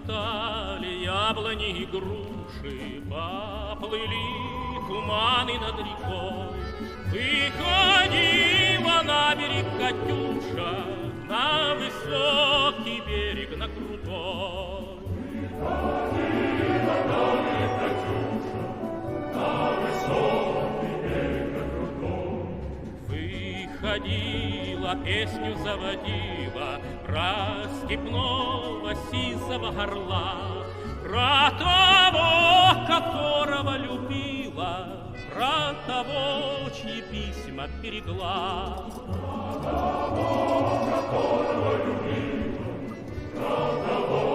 Расцветали яблони и груши, поплыли туманы над рекой. Выходила на берег Катюша, на высокий берег, на крутой. Выходила на берег Катюша, на высокий берег, на крутой. Выходила, песню заводила про степного сизого орла, про того, которого любила, про того, чьи письма берегла. Про того, которого любила, про того,